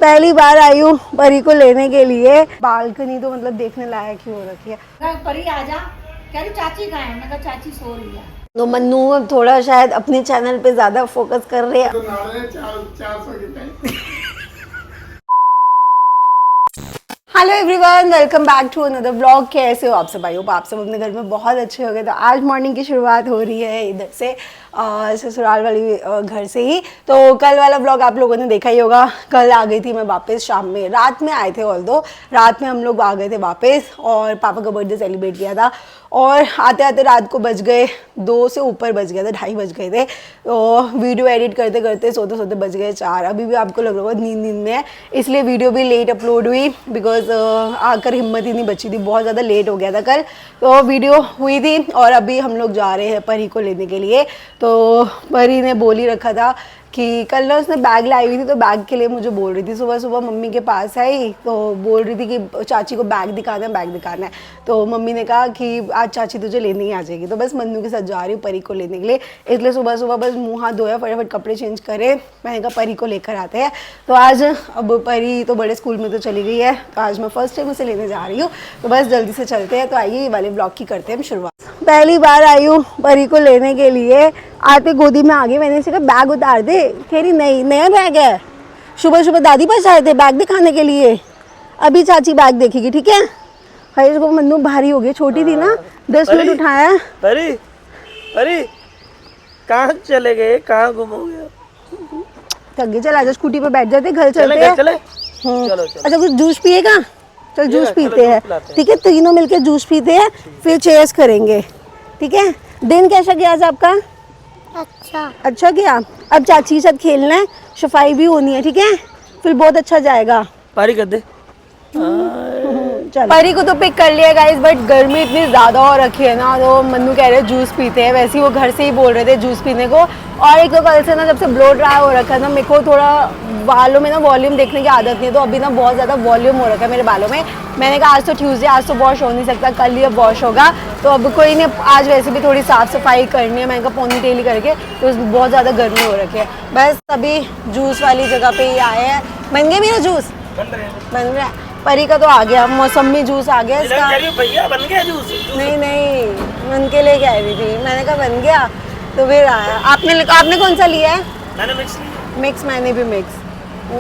पहली बार आई हूँ परी को लेने के लिए। बालकनी तो मतलब देखने लायक ही हो रखी है। परी आजा, कह रही चाची कहाँ है? मैं कहा चाची सो रही है। तो मन्नू अब थोड़ा शायद अपने चैनल पे ज्यादा फोकस कर रहे हैं। Hello everyone, welcome back to another vlog. कैसे हो आप सब? आई होप आप सब अपने घर में बहुत अच्छे हो गए। तो आज मॉर्निंग की शुरुआत हो रही है इधर से, ससुराल वाली घर से ही। तो कल वाला व्लॉग आप लोगों ने देखा ही होगा। कल आ गई थी मैं वापस, शाम में, रात में आए थे। ऑल्दो रात में हम लोग आ गए थे वापस और पापा का बर्थडे सेलिब्रेट किया था। और आते आते रात को बज गए 2 से ऊपर बज गया था, 2:30 बज गए थे। तो वीडियो एडिट करते करते सोते सोते बज गए 4। अभी भी आपको लग रहा होगा नींद में है, इसलिए वीडियो भी लेट अपलोड हुई। बिकॉज आकर हिम्मत ही नहीं बची थी, बहुत ज़्यादा लेट हो गया था कल। तो वीडियो हुई थी और अभी हम लोग जा रहे हैं परी को लेने के लिए। तो परी ने बोल ही रखा था कि कल ना उसने बैग लाई हुई थी, तो बैग के लिए मुझे बोल रही थी। सुबह सुबह मम्मी के पास आई तो बोल रही थी कि चाची को बैग दिखाना है, बैग दिखाना है। तो मम्मी ने कहा कि आज चाची तुझे लेने ही आ जाएगी। तो बस मन्नू के साथ जा रही हूँ परी को लेने के लिए। इसलिए सुबह सुबह बस मुँह हाथ धोया, फटाफट कपड़े चेंज करे। मैंने कहा परी को लेकर आते हैं। तो आज अब परी तो बड़े स्कूल में तो चली गई है, तो आज मैं फर्स्ट टाइम उसे लेने जा रही हूँ। तो बस जल्दी से चलते हैं। तो आइए ये वाले ब्लॉग की करते हैं हम शुरुआत। पहली बार आई हूँ परी को लेने के लिए। आते गोदी में आ गई, मैंने कहा बैग उतार दे। कह रही नहीं, नया बैग है। सुबह सुबह दादी पास आए थे बैग दिखाने के लिए, अभी चाची बैग देखेगी, ठीक है। भाई इसको मन्नू भारी हो गई, छोटी थी ना, 10 मिनट उठाया। परी परी कहाँ चले गए, कहाँ गुम हो गए? थक गई, चल आजा स्कूटी पे बैठ जाते, घर चलते हैं। चले चलो। अच्छा कुछ जूस पिएगा? चल जूस पीते हैं, ठीक है। तीनों मिलके जूस पीते हैं, फिर चेयर्स करेंगे, ठीक है। दिन कैसा गया आज आपका? अच्छा गया। अब चाची के साथ खेलना है, सफाई भी होनी है, ठीक है। फिर बहुत अच्छा जाएगा। पारी कर दे। चल परी को तो पिक कर लिया गाइस, बट गर्मी इतनी ज़्यादा हो रखी है ना, तो मन्नू कह रहे हैं जूस पीते हैं। वैसे ही वो घर से ही बोल रहे थे जूस पीने को। और एक तो कल से ना जब से ब्लो ड्राई हो रखा है ना, मेरे को थोड़ा बालों में ना वॉल्यूम देखने की आदत नहीं है। तो अभी ना बहुत ज़्यादा वॉल्यूम हो रखा है मेरे बालों में। मैंने कहा आज तो ट्यूसडे, आज तो वॉश हो नहीं सकता, कल ही अब वॉश होगा। तो अब कोई नहीं, आज वैसे भी थोड़ी साफ़ सफाई करनी है। मैंने कहा पोनी टेल ही करके, तो बहुत ज़्यादा गर्मी हो रखी है। बस अभी जूस वाली जगह पर ही आए हैं। बन गया मेरा जूस? बन रहा है। परी का तो आ गया, मौसमी जूस आ गया इसका। भैया बन गया जूस? नहीं मन के लिए कह रही थी, मैंने कहा बन गया तो फिर आया। आपने कौन सा लिया है? मैंने मिक्स लिया। मिक्स, मैंने भी मिक्स।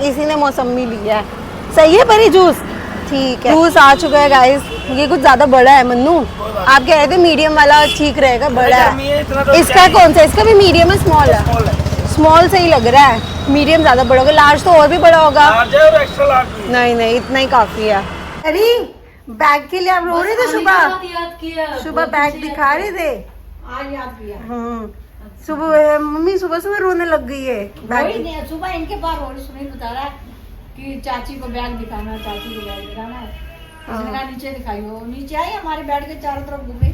इसी ने मौसमी लिया है। सही है परी जूस? ठीक है। जूस आ चुका है गाइस। ये कुछ ज्यादा बड़ा है मन्नू, आप कह रहे थे मीडियम वाला ठीक रहेगा, बड़ा है। इसका कौन सा? इसका भी मीडियम है, स्मॉल है? स्मॉल सही लग रहा है, मीडियम ज्यादा बड़ा होगा, लार्ज तो और भी बड़ा होगा। नहीं इतना ही काफी है। अरे बैग के लिए आप रो रहे थे सुबह बैग दिखा रहे थे। आज याद किया। सुबह मम्मी सुबह रोने लग गई है बैग। सुबह इनके पास सुनील बता रहा है कि चाची को बैग दिखाना है, चाची को बैग दिखाना है। उसने कहा नीचे दिखाई हो, नीचे आई, हमारे बेड के चारों तरफ घूमे।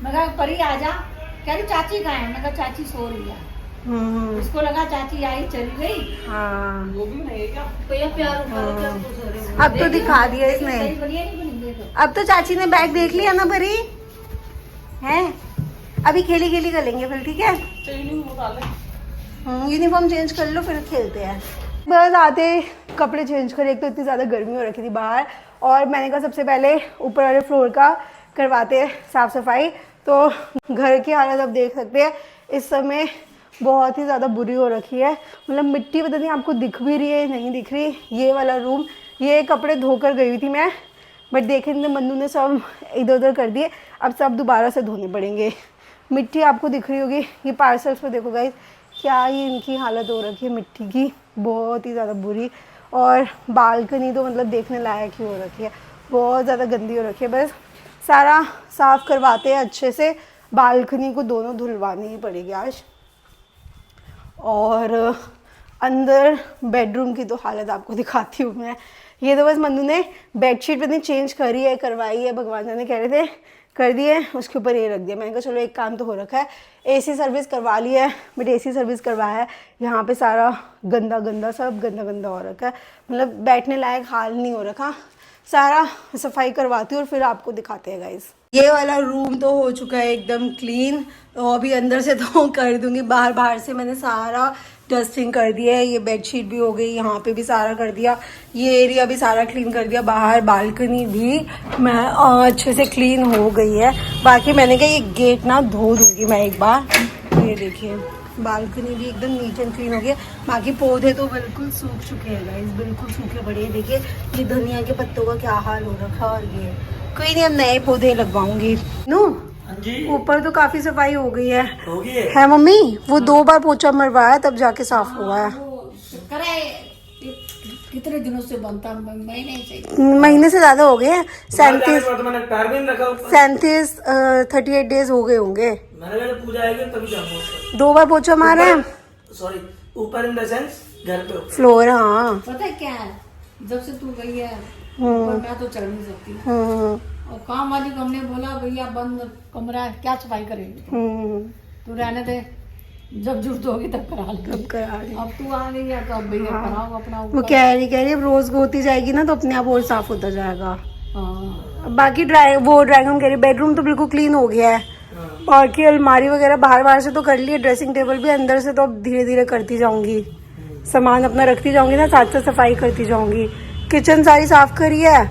मैं कहा परी आजा, कह रही चाची कहाँ है? मैं कहा चाची सो रही है। उसको लगा चाची आई चली गई। हाँ वो भी नहीं क्या तो ये प्यार अब तो दिखा दिया इसने। अब तो चाची ने बैग देख लिया ना परी है। अभी खेली खेली कर लेंगे फिर, ठीक है। यूनिफॉर्म चेंज कर लो फिर खेलते हैं। बस आते कपड़े चेंज करे, एक तो इतनी ज़्यादा गर्मी हो रखी थी बाहर। और मैंने कहा सबसे पहले ऊपर वाले फ्लोर का करवाते हैं साफ़ सफाई। तो घर की हालत आप देख सकते हैं, इस समय बहुत ही ज़्यादा बुरी हो रखी है। मतलब मिट्टी पता नहीं आपको दिख भी रही है नहीं दिख रही। ये वाला रूम, ये कपड़े धोकर गई हुई थी मैं, बट देखे नहीं, मन्नू ने सब इधर उधर कर दिए। अब सब दोबारा से धोने पड़ेंगे। मिट्टी आपको दिख रही होगी, ये पार्सल्स पे देखो गाइस, क्या ही इनकी हालत हो रखी है मिट्टी की, बहुत ही ज़्यादा बुरी। और बालकनी तो मतलब देखने लायक ही हो रखी है, बहुत ज़्यादा गंदी हो रखी है। बस सारा साफ़ करवाते हैं अच्छे से। बालकनी को दोनों धुलवानी ही पड़ेगी आज। और अंदर बेडरूम की तो हालत आपको दिखाती हूँ मैं। ये तो बस मन्नू ने बेडशीट पता नहीं चेंज करी है, करवाई है, भगवान जाने, कह रहे थे कर दिए, उसके ऊपर ये रख दिया। मैंने कहा चलो एक काम तो हो रखा है। एसी सर्विस करवा ली है, बट एसी सर्विस करवाया है, यहाँ पे सारा गंदा गंदा, सब गंदा गंदा हो रखा है। मतलब बैठने लायक हाल नहीं हो रखा। सारा सफाई करवाती हूँ और फिर आपको दिखाते हैं गाइस। ये वाला रूम तो हो चुका है एकदम क्लीन। तो अभी अंदर से तो कर दूंगी, बाहर से मैंने सारा डस्टिंग कर दिया है, ये बेडशीट भी हो गई, यहाँ पे भी सारा कर दिया, ये एरिया भी सारा क्लीन कर दिया, बाहर बालकनी भी मैं अच्छे से क्लीन हो गई है। बाकी मैंने कहा ये गेट ना धो दूंगी मैं एक बार। ये देखिए बालकनी भी एकदम नीट एंड क्लीन हो गया। बाकी पौधे तो बिल्कुल सूख चुके हैं गाइस, बिल्कुल सूखे पड़े हैं। देखिए ये धनिया के पत्तों का क्या हाल हो रखा है। और ये कोई नहीं, अब नए पौधे लगवाऊंगी। नू ऊपर तो काफी सफाई हो गई है मम्मी? वो 2 बार पोछा मरवाया तब जाके साफ हुआ है। कितने दिनों से बनता, महीने से ज्यादा हो गए हैं। 38 डेज हो गए होंगे। पूजा आएगी तभी जाऊंगा। 2 बार पोछा मारा है। सॉरी, ऊपर इन द सेंस घर पे फ्लोर। हाँ पता है क्या है, जब से तू गई है ऊपर मैं तो चढ़ नहीं सकती। और काम वाली को हमने बोला भैया बंद कमरा है, क्या सफाई करेगी, तू रहने दे, जब जरूरत होगी तब करा ले। अब तू आ गई है तो अब भैया कराओ अपना। वो कह रही अब रोज होती जाएगी ना तो अपने आप और साफ होता जाएगा। हाँ। बाकी ड्राइंग रूम कह रही, बेडरूम तो बिल्कुल क्लीन हो गया है। बाकी अलमारी वगैरह बाहर से तो कर ली है, ड्रेसिंग टेबल भी अंदर से तो अब धीरे धीरे करती जाऊंगी, सामान अपना रखती जाऊंगी ना, साथ साथ सफाई करती जाऊंगी। किचन सारी साफ करी है।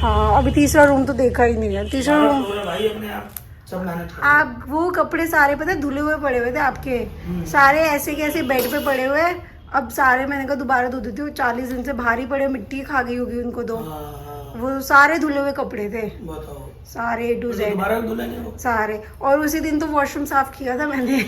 हाँ अभी तीसरा रूम तो देखा ही नहीं है। तीसरा रूम भाई अपने आप सब मेहनत कर। आप वो कपड़े सारे पता है धुले हुए पड़े हुए थे आपके, सारे ऐसे के ऐसे बेड पे पड़े हुए। अब सारे मैंने कहा दोबारा धो देती हूँ, 40 दिन से भारी पड़े, मिट्टी खा गई होगी उनको। तो वो सारे धुले हुए कपड़े थे, सारे A to Z सारे। और उसी दिन तो वॉशरूम साफ किया था मैंने,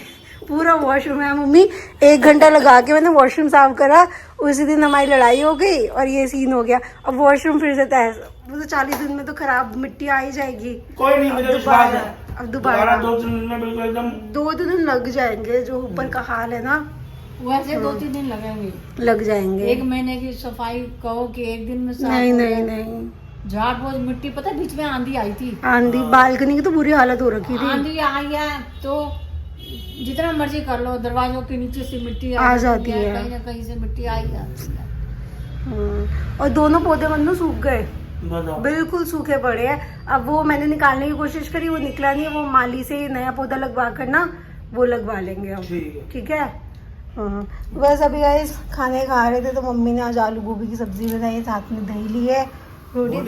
पूरा वॉशरूम है मम्मी, 1 घंटा लगा के मैंने वॉशरूम साफ करा। उसी दिन हमारी लड़ाई हो गई और ये सीन हो गया। अब वॉशरूम फिर से तहस, वो तो 40 दिन में तो खराब मिट्टी आ ही जाएगी। कोई नहीं, मुझे विश्वास है। अब दोबारा 2-3 दिन में बिल्कुल एकदम 2 दिन लग जाएंगे, जो ऊपर का हाल है ना वैसे 2-3 दिन लगेंगे, लग जाएंगे। 1 महीने की सफाई कहो कि 1 दिन में साफ नहीं हो नहीं जाए। नहीं, झाड़ पोछ मिट्टी, पता है बीच में आंधी आई थी, आंधी बालकनी की तो बुरी हालत हो रखी थी। आंधी आई है तो जितना मर्जी कर लो, दरवाजों के नीचे से मिट्टी आ जाती है, कहीं ना कहीं से मिट्टी आ ही जाती है। और दोनों पौधे मन्नू सूख गए, बताओ। बिल्कुल सूखे पड़े हैं। अब वो मैंने निकालने की कोशिश करी, वो निकला नहीं है। वो माली से नया पौधा लगवा कर ना वो लगवा लेंगे अब। ठीक है। हाँ बस अभी गाइस खाने खा रहे थे तो मम्मी ने आज आलू गोभी की सब्जी बनाई, साथ में दही ली है, रोटी।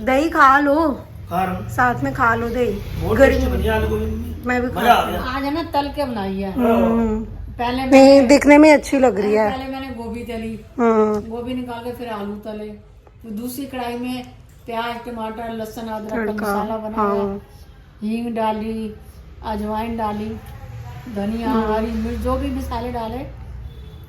दही खा लो, साथ में खा लो दही। गर्मी मैं भी खा, आज है ना तल के बनाई है। पहले नहीं दिखने में अच्छी लग रही है। पहले मैंने गोभी तली, गोभी निकाल के फिर आलू तले, फिर दूसरी कढ़ाई में प्याज टमाटर लहसुन अदरक का मसाला बनाया, हींग डाली, अजवाइन डाली, धनिया हरी मिर्च जो भी मसाले डाले,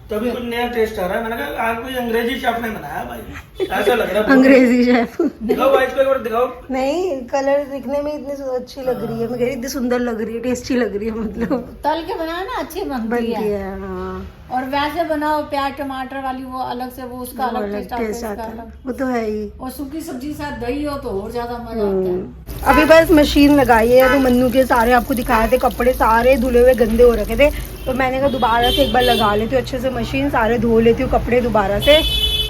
तभी कुछ नया टेस्ट आ रहा है। मैंने कहा आज कोई अंग्रेजी शेफ ने बनाया भाई, ऐसा लग रहा है। अंग्रेजी शेफ दिखाओ भाई इसको एक बार दिखाओ। नहीं कलर दिखने में इतनी अच्छी लग रही है, मैं कह रही इतनी सुंदर लग रही है, टेस्टी लग रही है, मतलब तल के बनाया ना अच्छी बनती है। हाँ। और वैसे बनाओ प्याज टमाटर वाली वो अलग से, वो उसका अलग टेस्ट आता है, वो तो है ही। और सूखी सब्जी के साथ दही हो तो और ज्यादा मजा आता है। अभी बस मशीन लगाई है, तो मन्नू के सारे आपको दिखाए थे कपड़े सारे धुले हुए गंदे हो रखे थे, तो मैंने कहा दोबारा से एक बार लगा लेती हूँ अच्छे से मशीन, सारे धो लेती हूँ कपड़े दोबारा से।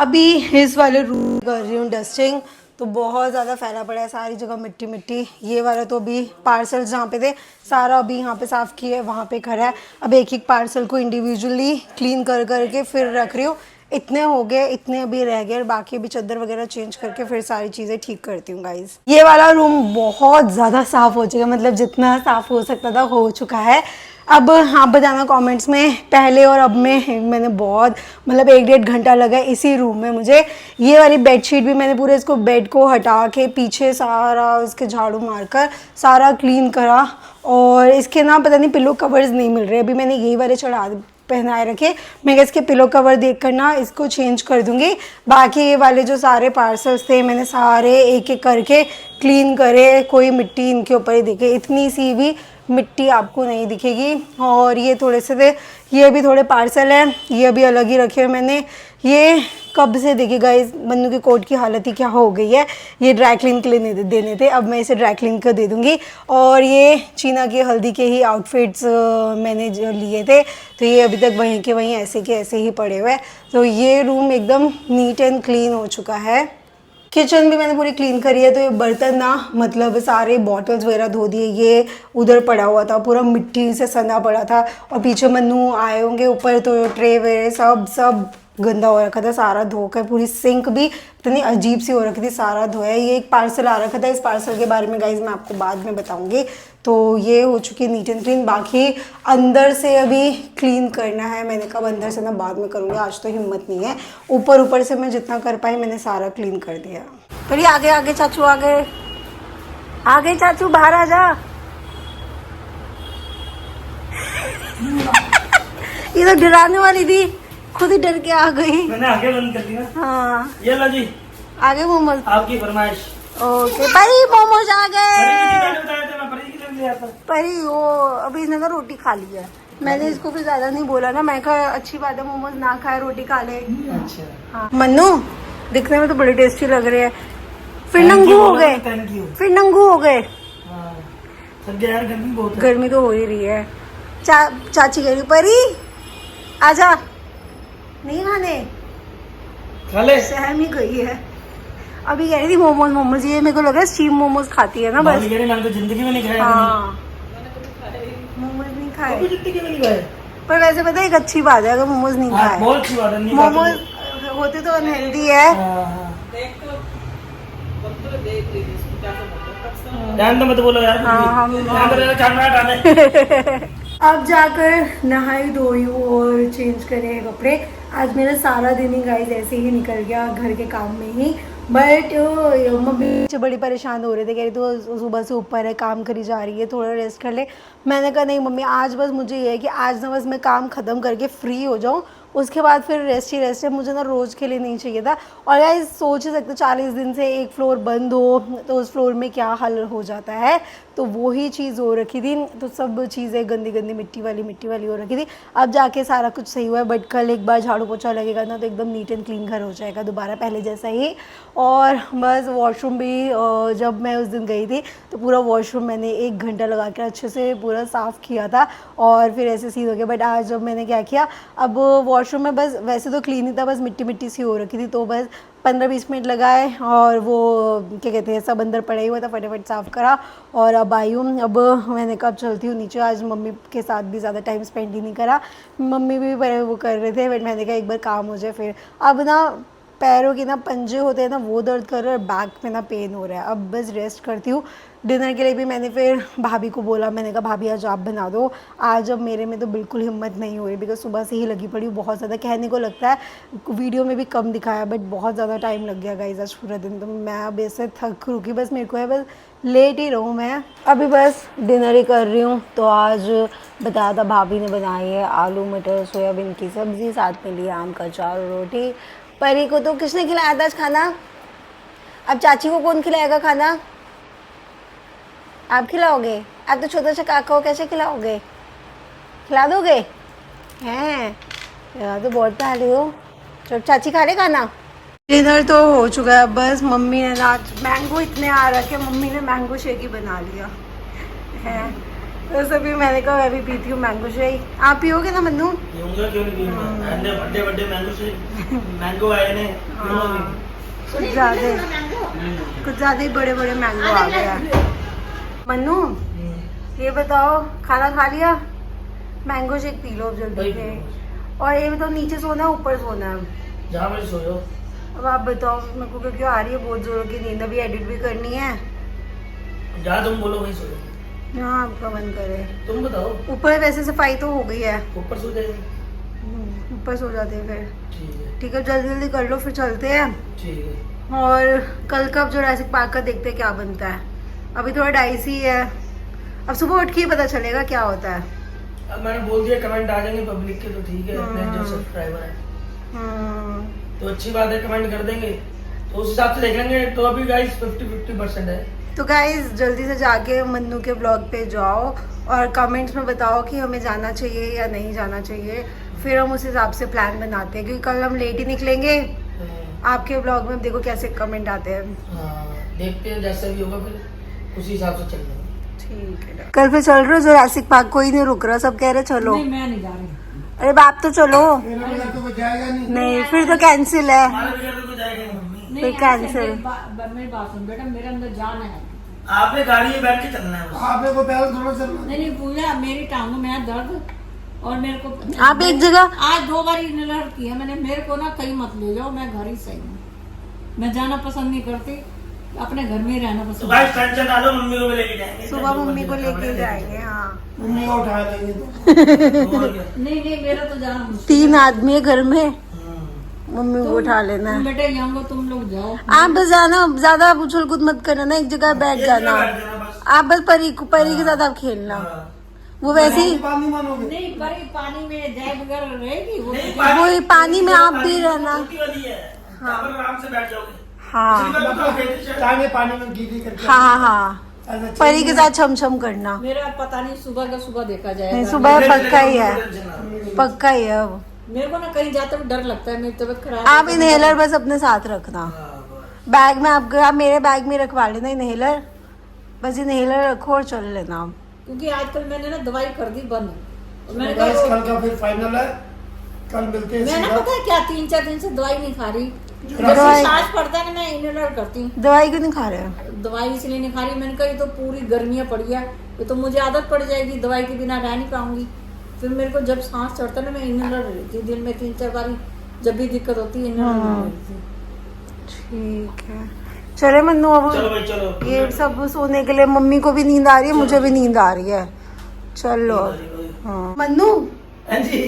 अभी इस वाले रूम कर रही हूँ डस्टिंग, तो बहुत ज़्यादा फैला पड़ा है सारी जगह मिट्टी मिट्टी। ये वाला तो अभी पार्सल्स जहाँ पे थे सारा अभी यहाँ पे साफ़ किया है, वहाँ पे खड़ा है। अब एक एक पार्सल को इंडिविजुअली क्लीन कर करके फिर रख रही हूँ। इतने हो गए, इतने अभी रह गए, बाकी अभी चादर वगैरह चेंज करके फिर सारी चीज़ें ठीक करती हूँ गाइज। ये वाला रूम बहुत ज़्यादा साफ़ हो चुका है, मतलब जितना साफ़ हो सकता था हो चुका है। अब आप बताना कमेंट्स में पहले और अब में, मैंने बहुत मतलब 1-1.5 घंटा लगा इसी रूम में मुझे। ये वाली बेडशीट भी मैंने पूरे इसको बेड को हटा के पीछे सारा इसके झाड़ू मारकर सारा क्लीन करा, और इसके ना पता नहीं पिलो कवर्स नहीं मिल रहे, अभी मैंने यही वाले पहनाए रखे। मैं इसके पिलो कवर देख कर ना इसको चेंज कर दूंगी। बाकी ये वाले जो सारे पार्सल्स थे मैंने सारे एक एक करके क्लीन करे, कोई मिट्टी इनके ऊपर ही दिखे, इतनी सी भी मिट्टी आपको नहीं दिखेगी। और ये थोड़े से थे, ये भी थोड़े पार्सल हैं, ये अभी अलग ही रखे हुए मैंने। ये कब से देखिए गाइस मन्नू के कोट की हालत ही क्या हो गई है, ये ड्राई क्लीन के लिए देने थे, अब मैं इसे ड्राई क्लीन कर दे दूँगी। और ये चीना की हल्दी के ही आउटफिट्स मैंने जो लिए थे, तो ये अभी तक वहीं के वहीं ऐसे के ऐसे ही पड़े हुए हैं। तो ये रूम एकदम नीट एंड क्लीन हो चुका है। किचन भी मैंने पूरी क्लीन करी है। तो ये बर्तन ना मतलब सारे बॉटल्स वगैरह धो दिए, ये उधर पड़ा हुआ था पूरा मिट्टी से सना पड़ा था, और पीछे मन्नू आए होंगे ऊपर तो ट्रे वगैरह सब गंदा हो रखा था, सारा धोकर पूरी सिंक भी इतनी अजीब सी हो रखी थी, सारा धोया। ये एक पार्सल आ रखा था, इस पार्सल के बारे में गाइज मैं आपको बाद में बताऊंगी। तो ये हो चुकी है नीट एंड क्लीन, बाकी अंदर से अभी क्लीन करना है। मैंने कहा अंदर से ना बाद में करूँगी, आज तो हिम्मत नहीं है। ऊपर से मैं जितना कर पाई मैंने सारा क्लीन कर दिया। चलिए आगे आगे चाचू, आगे चाचू बाहर आ जा। ये तो डराने वाली थी, खुद ही डर के आ गई। मैंने आगे बंद कर दी ना। हाँ ये लो जी, आगे मोमोज, आपकी फरमाइश। ओके परी मोमोज आ गए। बताया था मैं परी के लिए ले आता। परी वो अभी इसने ना रोटी खा ली है, मैंने इसको फिर ज्यादा नहीं बोला ना, मैं कहा अच्छी बात है मोमोज ना खाए रोटी खा ले। अच्छा हाँ मन्नू दिखने में तो बड़े टेस्टी लग रहे हैं, फिर नंगू हो गए, थैंक यू। फिर नंगू हो गए। सर यार गर्मी बहुत है। गर्मी तो हो ही रही है। चाची कह रही परी आजा, नहीं खाने, खा ले। सहम ही गई है। अभी कह रही थी मोमोज, ये मेरे को लग रहा है स्टीम मोमोज खाती है ना बस। मैंने तो जिंदगी में नहीं खाया। हाँ मोमोज नहीं खाए, जिंदगी में नहीं खाया। पर वैसे पता है एक अच्छी बात है अगर मोमोज नहीं खाए। बहुत अच्छी बात है। मोमोज होते तो अनहेल्दी है। ध्यान तो मत बोलो यार। हाँ, अब जाकर नहाई धोई और चेंज करे कपड़े। आज मेरा सारा दिन ही गाइस ऐसे ही निकल गया घर के काम में ही। बट मम्मी बड़ी परेशान हो रहे थे, कह रही तो सुबह से ऊपर है, काम करी जा रही है, थोड़ा रेस्ट कर ले। मैंने कहा नहीं मम्मी आज बस मुझे ये है कि आज ना बस मैं काम ख़त्म करके फ्री हो जाऊँ, उसके बाद फिर रेस्ट ही रेस्ट है, मुझे ना रोज़ के लिए नहीं चाहिए था। और यार सोच ही सकते 40 दिन से एक फ्लोर बंद हो तो उस फ्लोर में क्या हाल हो जाता है, तो वही चीज़ हो रखी थी। तो सब चीज़ें गंदी गंदी मिट्टी वाली हो रखी थी। अब जाके सारा कुछ सही हुआ है, बट कल एक बार झाड़ू पोछा लगेगा ना तो एकदम नीट एंड क्लीन घर हो जाएगा दोबारा पहले जैसा ही। और बस वॉशरूम भी जब मैं उस दिन गई थी तो पूरा वॉशरूम मैंने 1 घंटा लगा कर अच्छे से पूरा साफ़ किया था और फिर ऐसे सीध हो गया। बट आज जब मैंने क्या किया, अब वॉशरूम में बस वैसे तो क्लीन ही था, बस मिट्टी सी हो रखी थी, तो बस 15-20 मिनट लगाए और वो क्या कहते हैं सब अंदर पड़ा ही हुआ था, फटाफट साफ़ करा और अब आई हूँ। अब मैंने कब चलती हूँ नीचे, आज मम्मी के साथ भी ज़्यादा टाइम स्पेंड ही नहीं करा, मम्मी भी वो कर रहे थे, बट मैंने कहा एक बार काम हो जाए फिर। अब ना पैरों की ना पंजे होते हैं ना वो दर्द कर रहे हैं और बैक में ना पेन हो रहा है, अब बस रेस्ट करती हूँ। डिनर के लिए भी मैंने फिर भाभी को बोला, मैंने कहा भाभी आज आप बना दो, आज अब मेरे में तो बिल्कुल हिम्मत नहीं हो रही, बिकॉज सुबह से ही लगी पड़ी हूँ बहुत ज़्यादा। कहने को लगता है वीडियो में भी कम दिखाया बट बहुत ज़्यादा टाइम लग गया गाइस आज पूरा दिन, तो मैं अब ऐसे थक रुकी, बस मेरे को है बस लेट ही रहूँ मैं। अभी बस डिनर ही कर रही हूँ। तो आज बताया था भाभी ने बनाई है आलू मटर सोयाबीन की सब्ज़ी, साथ में लिया आम का अचार और रोटी। परी को तो किसने खिलाया था आज खाना, अब चाची को कौन खिलाएगा खाना, आप खिलाओगे? आप तो छोटा सा काका हो, कैसे खिलाओगे, खिला दोगे हैं यार, तो बहुत प्यारी हो। चलो चाची खा ले खाना। डिनर तो हो चुका है, बस मम्मी ने आज मैंगो इतने आ रखे, मम्मी ने मैंगो शेक ही बना लिया है, तो सभी मैंने कहा मैं भी पीती हूँ मैंगो शेक, आप पियोगे ना मन्नू? पीऊंगा, क्यों नहीं पीऊंगा, बर्थडे मैंगो शेक, मैंगो आए ने कुछ ज़्यादा ही बड़े बड़े मैंगो आ गए हैं। मन्नू ये बताओ खाना खा लिया, मैंगो शेक पी लो जल्दी से, और ये बताओ नीचे सोना है ऊपर सोना है? जहाँ मैं सोयो। अब आप बताओ मेरे को क्यों आ रही है बहुत जोरों की नींद, अभी एडिट भी करनी है। जहाँ तुम बोलो वहीं सोयो। हाँ आपका मन करे, तुम बताओ। ऊपर वैसे सफाई तो हो गई है, ऊपर सो जाएंगे, ऊपर सो जाते हैं फिर। ठीक है ठीक है जल्दी जल्दी कर लो फिर चलते हैं। ठीक है। और कल का जुरासिक पार्क का देखते हैं क्या बनता है, अभी थोड़ा डाइसी है, अब सुबह उठ के ही पता चलेगा क्या होता है। अब मैंने बोल दिया कमेंट आ जाएंगे पब्लिक के, तो ठीक है, अपने जो सब्सक्राइबर है तो अच्छी बात है, कमेंट कर देंगे तो उस हिसाब से देख लेंगे। तो अभी गाइस 50-50% है। तो गाइस जल्दी से जाके मन्नू के ब्लॉग पे जाओ और कमेंट्स में बताओ कि हमें जाना चाहिए या नहीं जाना चाहिए, फिर हम उस हिसाब से प्लान बनाते हैं, क्योंकि कल हम लेट ही निकलेंगे। आपके ब्लॉग में देखो कैसे कमेंट आते हैं। हाँ देखते हैं जैसा भी होगा फिर उसी हिसाब से चल रहे हैं। ठीक है कल फिर चल रहे हो जुरासिक पार्क, कोई नहीं रुक रहा, सब कह रहे चलो। नहीं मैं नहीं जा रही। अरे बाप तो चलो। तो जाएगा नहीं। नहीं फिर तो कैंसिल है। हमारे बगैर तो जाएगा नहीं मम्मी। नहीं, फिर ऐसे कैंसिल। मेरी बात सुन बेटा, मेरे अंदर जान है। आपने गाड़ी में बैठ के चलना है बस। आपने को पैदल थोड़ा चलना। नहीं पूजा, मेरी टांगों में है दर्द और मेरे को आप एक जगह आज 2 बार इनहेलर किया मैंने। मेरे को ना कहीं मत ले जाओ, मैं घर ही सही हूँ। मैं जाना पसंद नहीं करती, अपने घर में ही रहना तो पसंद। भाई टेंशन ना लो, मम्मी को भी लेके जाएंगे। सुबह मम्मी को लेके जाएंगे। हाँ मम्मी को उठा लेंगे तो। और क्या? नहीं मेरा तो जाना मुश्किल 3 आदमी है घर में, हम्म। मम्मी को उठा लेना तुम है। बेटे यंग हो, तुम लोग जाओ। आप बस जाना, ज्यादा आप उछल कूद मत करना ना, एक जगह बैठ एक जाना। जगह बैठ जाना बस। आप बस परी के साथ आप खेलना। हाँ। वो वैसे ही बात नहीं मानोगे। नहीं परी पानी में जाए बगैर रहेगी वो। नहीं, वही पानी में आप भी पानी रहना। छोटी वाली है, वहाँ पर आराम से बैठ जाओगे। हाँ पिछली बार तो आप गए थे शायद। चाहे पानी में गीली करके। हाँ हाँ, ऐसा परी के साथ छम छम करना। मेरा पता नहीं सुबह का सुबह देखा नहीं, जाएगा। सुबह पक्का ही है, टेंशन ना लो। पक्का ही है अब। मेरे को ना कहीं जाते हुए डर लगता है, मेरी तबीयत खराब आप है। इनहेलर बस अपने साथ रखना, हाँ, बस। बैग में आप मेरे बैग में रखवा लेना इनहेलर, बस इनहेलर रखो और चल लेना आप। क्योंकि आजकल मैंने ना दवाई कर दी बंद। और मैंने गाइस कहा कल का फिर फाइनल है, कल मिलते हैं मैं ना सीधा। पता है क्या 3-4 दिन से दवाई नहीं खा रही। दवाई- जैसे सांस पड़ता है ना मैं इनहेलर करती हूँ। दवाई क्यों नहीं खा रहे हो? दवाई इसलिए नहीं खा रही, मैंने कहा ये तो पूरी गर्मियाँ पड़ी है, ये तो मुझे आदत पड़ जाएगी, दवाई के बिना रह नहीं पाऊंगी। फिर मेरे को जब सांस चढ़ता है ना मैं इनहेलर लेती हूँ, दिन में 3-4 बार जब भी दिक्कत होती है इनहेलर लेती हूँ। ठीक है, चले मन्नू अब चलो भाई चलो। ये सब सोने के लिए, मम्मी को भी नींद आ रही है, मुझे भी नींद आ रही है। चलो हाँ। मन्नू हाँ जी,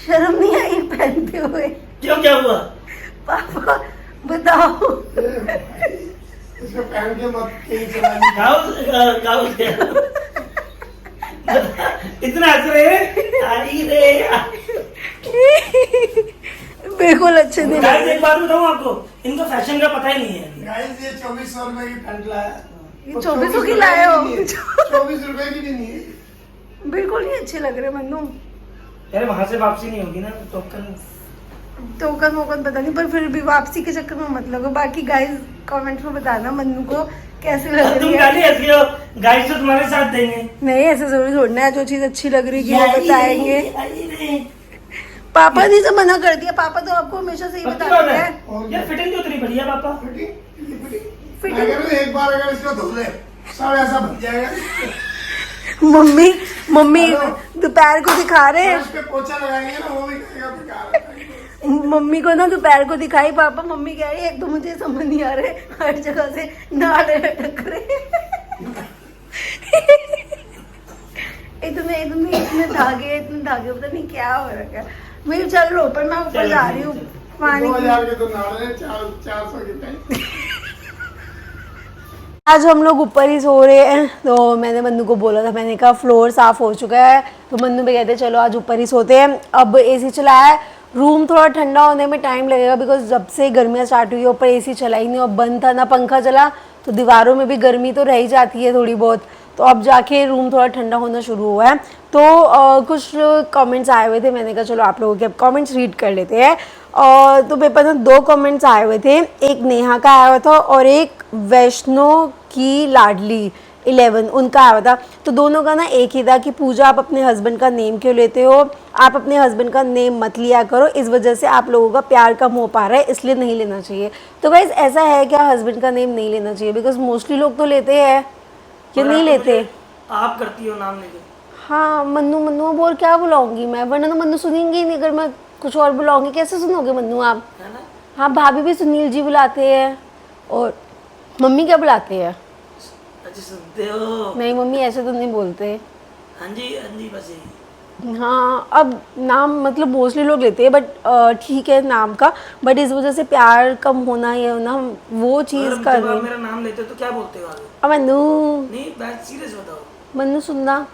शर्म नहीं आई पहनते हुए? क्यों क्या हुआ? पापा बताओ। इसको पहन के मत कहीं चलाइए। गाँव इतना हंस रहे हैं? आई रे। बिल्कुल अच्छे नहीं लग गाइस एक बात बताऊं आपको, इनको फैशन का पता ही नहीं है। गाइस ये 2400 रुपए की पैंट लाया। ये 2400 की लाए हो? 24 रुपए की भी नहीं है। बिल्कुल नहीं अच्छे लग रहे मन्नू। अरे वहां से वापसी नहीं होगी ना, टोकन। टोकन वोकन पता नहीं, पर फिर भी वापसी के चक्कर में मत लगो। बाकी गाइस कमेंट में बताना मन्नू को कैसे लग रही तुम है। गाली हंस रहे हो, गाइस तो तुम्हारे साथ देंगे। नहीं ऐसे जरूरी छोड़ना है, जो चीज अच्छी लग रही है वो बताएंगे। आई रे। पापा ने तो मना कर दिया, पापा तो आपको हमेशा से ही पक्की बताते बात है। हैं। यार फिटिंग तो उतनी बढ़िया पापा। फिटिंग अगर एक बार अगर इसको धो ले सब ऐसा बन जाएगा। मम्मी दोपहर को दिखा रहे हैं, उस पे पोछा लगाएंगे ना वो भी कहेगा बेकार है। मम्मी को ना दोपहर को दिखाई पापा, मम्मी कह रही है एक तो मुझे समझ नहीं आ रहे, हर जगह से नाले लटक रहे। इतने धागे पता नहीं क्या हो रखा है। मैं चल रो पर मैं ऊपर जा रही हूँ पानी 2000 के तो नाड़े 400 के पैंट। आज हम लोग ऊपर ही सो रहे हैं, तो मैंने मन्नू को बोला था, मैंने कहा फ्लोर साफ हो चुका है, तो मन्नू भी कहते चलो आज ऊपर ही सोते हैं। अब एसी चलाया है, रूम थोड़ा ठंडा होने में टाइम लगेगा, बिकॉज जब से गर्मियाँ स्टार्ट हुई है ऊपर एसी चला ही नहीं और बंद था ना पंखा चला, तो दीवारों में भी गर्मी तो रह ही जाती है थोड़ी बहुत। तो अब जाके रूम थोड़ा ठंडा होना शुरू हुआ है। तो कुछ कमेंट्स आए हुए थे, मैंने कहा चलो आप लोगों के अब कमेंट्स रीड कर लेते हैं। तो मेरे पास 2 कमेंट्स आए हुए थे, एक नेहा का आया हुआ था और एक वैष्णो की लाडली 11 उनका आया हुआ था। तो दोनों का ना एक ही था कि पूजा आप अपने हस्बैंड का नेम क्यों लेते हो, आप अपने हस्बैंड का नेम मत लिया करो, इस वजह से आप लोगों का प्यार कम हो पा रहा है, इसलिए नहीं लेना चाहिए। तो गाइस ऐसा है क्या, हस्बैंड का नेम नहीं लेना चाहिए? बिकॉज मोस्टली लोग तो लेते हैं कि नहीं लेते। आप करती हो नाम लेके। हाँ मन्नू अब और क्या बुलाऊंगी मैं, वरना तो मन्नू सुनेंगे ही नहीं। अगर मैं कुछ और बुलाऊंगी कैसे सुनोगे मन्नू आप? है ना? हाँ भाभी भी सुनील जी बुलाते हैं और मम्मी क्या बुलाते हैं? अच्छा सुनते हो? नहीं मम्मी ऐसे तो नहीं बोलते। हाँ जी बस यही। हाँ अब नाम मतलब मोस्टली लोग लेते हैं, बट ठीक है नाम का, बट इस वजह से प्यार कम होना ये होना वो चीज़ जब कर आप मेरा नाम लेते हो तो क्या बोलते हो आगे? मन्नू नहीं बात सीरियस बताओ। मन्नू सुनना।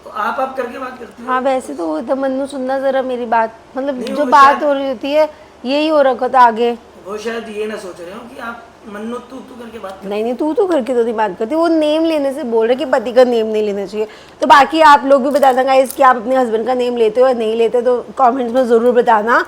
तो आप करके बात करते हो? हाँ वैसे तो वो था, मन्नू सुनना जरा मेरी बात, मतलब नहीं, जो वो बात शायद- हो रही होती है यही हो रखा था आगे। वो शायद ये ना सोच रहे हो कि आप मन्नू तू करके बात कर। नहीं तू करके तो नहीं बात करती, वो नेम लेने से बोल रहे कि पति का नेम नहीं लेना चाहिए। तो बाकी आप लोग भी बताना गाइस कि आप अपने हस्बैंड का नेम लेते हो या नहीं लेते, तो कमेंट्स में ज़रूर बताना।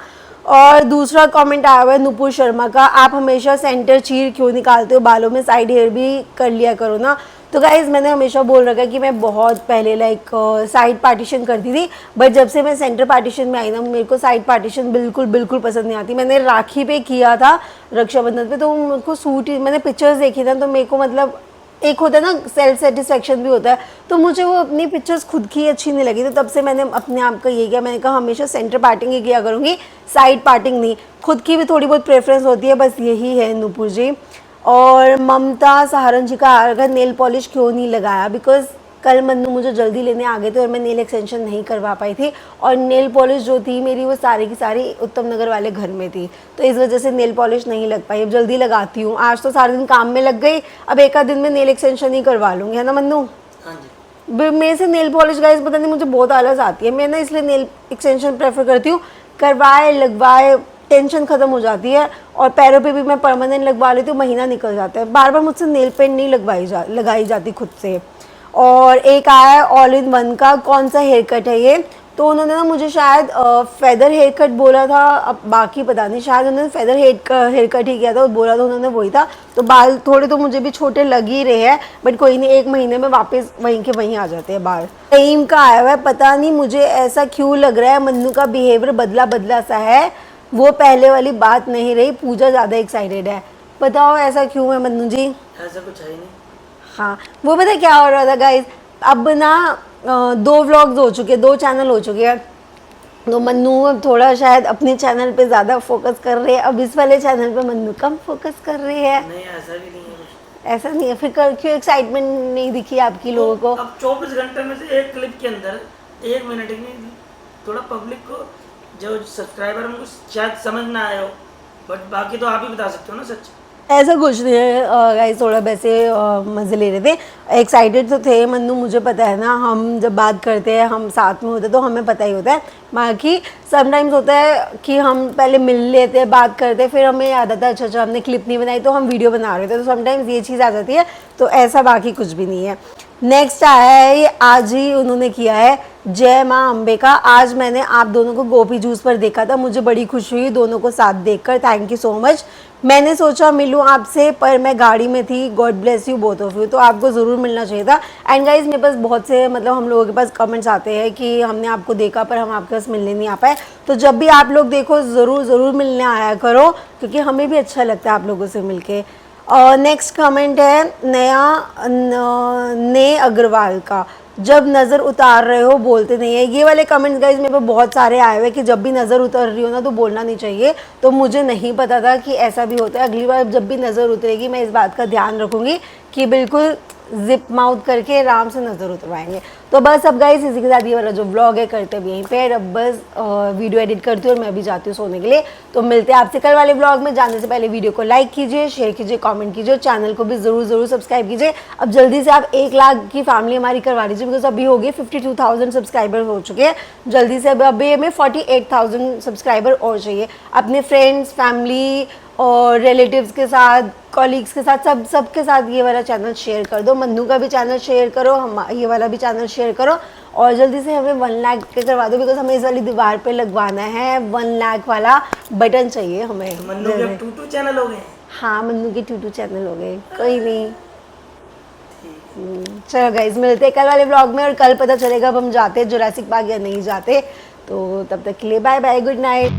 और दूसरा कमेंट आया हुआ है नुपुर शर्मा का, आप हमेशा सेंटर चीर क्यों निकालते हो, बालों में साइड हेयर भी कर लिया करो ना। तो गाइज मैंने हमेशा बोल रखा है कि मैं बहुत पहले लाइक साइड पार्टीशन करती थी, बट जब से मैं सेंटर पार्टीशन में आई ना, मेरे को साइड पार्टीशन बिल्कुल पसंद नहीं आती। मैंने राखी पे किया था, रक्षाबंधन पे, तो मेरे को सूट ही, मैंने पिक्चर्स देखी था तो मेरे को मतलब एक होता है ना सेल्फ सेटिस्फेक्शन भी होता है, तो मुझे वो अपनी पिक्चर्स खुद की अच्छी नहीं लगी। तो तब से मैंने अपने आप का ये किया, मैंने कहा हमेशा सेंटर पार्टिंग ही किया करूँगी, साइड पार्टिंग नहीं। खुद की भी थोड़ी बहुत प्रेफरेंस होती है, बस यही है नुपुर जी। और ममता सहारन जी का अगर नेल पॉलिश क्यों नहीं लगाया, बिकॉज कल मन्नू मुझे जल्दी लेने आ गए थे और मैं नेल एक्सटेंशन नहीं करवा पाई थी, और नेल पॉलिश जो थी मेरी वो सारी की सारी उत्तम नगर वाले घर में थी, तो इस वजह से नेल पॉलिश नहीं लग पाई। अब जल्दी लगाती हूँ, आज तो सारे दिन काम में लग गई, अब एक आध दिन में नेल एक्सटेंशन ही करवा लूँगी, है ना मन्नू? हाँ जी। मेरे से नेल पॉलिश गाइस पता नहीं मुझे बहुत आलस आती है, मैं ना इसलिए नेल एक्सटेंशन प्रेफर करती हूँ, करवाए लगवाए टेंशन खत्म हो जाती है। और पैरों पे भी मैं परमानेंट लगवा लेती हूँ, महीना निकल जाता है, बार बार मुझसे नेल पेंट नहीं लगाई जाती खुद से। और एक आया है ऑल इन वन का, कौन सा हेयर कट है ये, तो उन्होंने ना मुझे शायद फेदर हेयर कट बोला था, अब बाकी पता नहीं, शायद उन्होंने फेदर हेयर कट ही किया था, बोला था उन्होंने वही था। तो बाल थोड़े तो मुझे भी छोटे लग ही रहे हैं, बट कोई नहीं, एक महीने में वापस वहीं के वहीं आ जाते हैं बाल। टाइम का आया हुआ है, पता नहीं मुझे ऐसा क्यों लग रहा है मन्नू का बिहेवियर बदला सा है, वो पहले वाली बात नहीं रही, पूजा ज़्यादा एक्साइटेड है, बताओ ऐसा क्यों है मन्नू जी? ऐसा कुछ है ही नहीं। हाँ, वो पता क्या हो रहा था गाइज, अब ना 2 व्लॉग्स हो चुके, 2 चैनल हो चुके हैं, तो मन्नू अब थोड़ा शायद अपने चैनल पे ज़्यादा फोकस कर रहे हैं, अब इस वाले चैनल पे मन्नू कम फोकस कर रहे हैं। नहीं ऐसा भी नहीं है कुछ। ऐसा नहीं है, फिर क्यों एक्साइटमेंट नहीं दिखी आपकी लोगों को? अब 24 घंटे में से एक क्लिप के अंदर 1 मिनट ही नहीं, थोड़ा पब्लिक को जो सब्सक्राइबर उनको शायद समझ ना आए हो, बट बाकी तो आप ही बता सकते हो ना सच। ऐसा कुछ नहीं है गाइस, थोड़ा वैसे मज़े ले रहे थे, एक्साइटेड तो थे मन्नू, मुझे पता है ना, हम जब बात करते हैं हम साथ में होते हैं तो हमें पता ही होता है। बाकी समटाइम्स होता है कि हम पहले मिल लेते हैं, बात करते हैं, फिर हमें याद आता है अच्छा हमने क्लिप नहीं बनाई तो हम वीडियो बना रहे थे, तो समटाइम्स ये चीज़ आ जाती है, तो ऐसा बाकी कुछ भी नहीं है। नेक्स्ट आया है, ये आज ही उन्होंने किया है, जय माँ अम्बे का, आज मैंने आप दोनों को गोपी जूस पर देखा था, मुझे बड़ी खुशी हुई दोनों को साथ देखकर, थैंक यू सो मच। मैंने सोचा मिलूं आपसे पर मैं गाड़ी में थी, God bless you both of you, तो आपको ज़रूर मिलना चाहिए था। एंड गाइज मेरे पास बहुत से मतलब हम लोगों के पास कमेंट्स आते हैं कि हमने आपको देखा पर हम आपके पास मिलने नहीं आ पाए, तो जब भी आप लोग देखो ज़रूर मिलने आया करो, क्योंकि हमें भी अच्छा लगता है आप लोगों से मिलके। और नेक्स्ट कमेंट है ने अग्रवाल का, जब नज़र उतार रहे हो बोलते नहीं है। ये वाले कमेंट्स गाइज मेरे पे बहुत सारे आए हुए कि जब भी नज़र उतर रही हो ना तो बोलना नहीं चाहिए, तो मुझे नहीं पता था कि ऐसा भी होता है। अगली बार जब भी नज़र उतरेगी मैं इस बात का ध्यान रखूँगी कि बिल्कुल जिप माउथ करके आराम से नज़र उतरवाएंगे। तो बस अब गाइस इसी के साथ ये वाला जो व्लॉग है करते हैं यहीं पे, अब बस वीडियो एडिट करती हूँ और मैं भी जाती हूँ सोने के लिए। तो मिलते हैं आपसे कल वाले व्लॉग में। जाने से पहले वीडियो को लाइक कीजिए, शेयर कीजिए, कमेंट कीजिए, चैनल को भी ज़रूर सब्सक्राइब कीजिए। अब जल्दी से आप 1 लाख की फैमिली हमारी करवा लीजिए, बिकॉज अभी हो गए 52,000 सब्सक्राइबर हो चुके हैं। जल्दी से अभी हमें 48,000 सब्सक्राइबर और चाहिए। अपने फ्रेंड्स, फैमिली और रिलेटिव्स के साथ, कॉलीग्स के साथ, सबके साथ ये वाला चैनल शेयर कर दो। मन्नू का भी चैनल शेयर करो, हम ये वाला भी चैनल शेयर करो, और जल्दी से हमें 1 लाख के करवा दो, बिकॉज हमें इस वाली दीवार पे लगवाना है 1 लाख वाला बटन चाहिए हमें। तो मन्नू के 2 चैनल हो गए। हाँ, मन्नू के 2 चैनल हो गए, कोई नहीं। चलो गाइज मिलते हैं कल वाले व्लॉग में, और कल पता चलेगा अब हम जाते हैं जुरासिक पार्क या नहीं जाते। तो तब तक के लिए बाय बाय, गुड नाइट।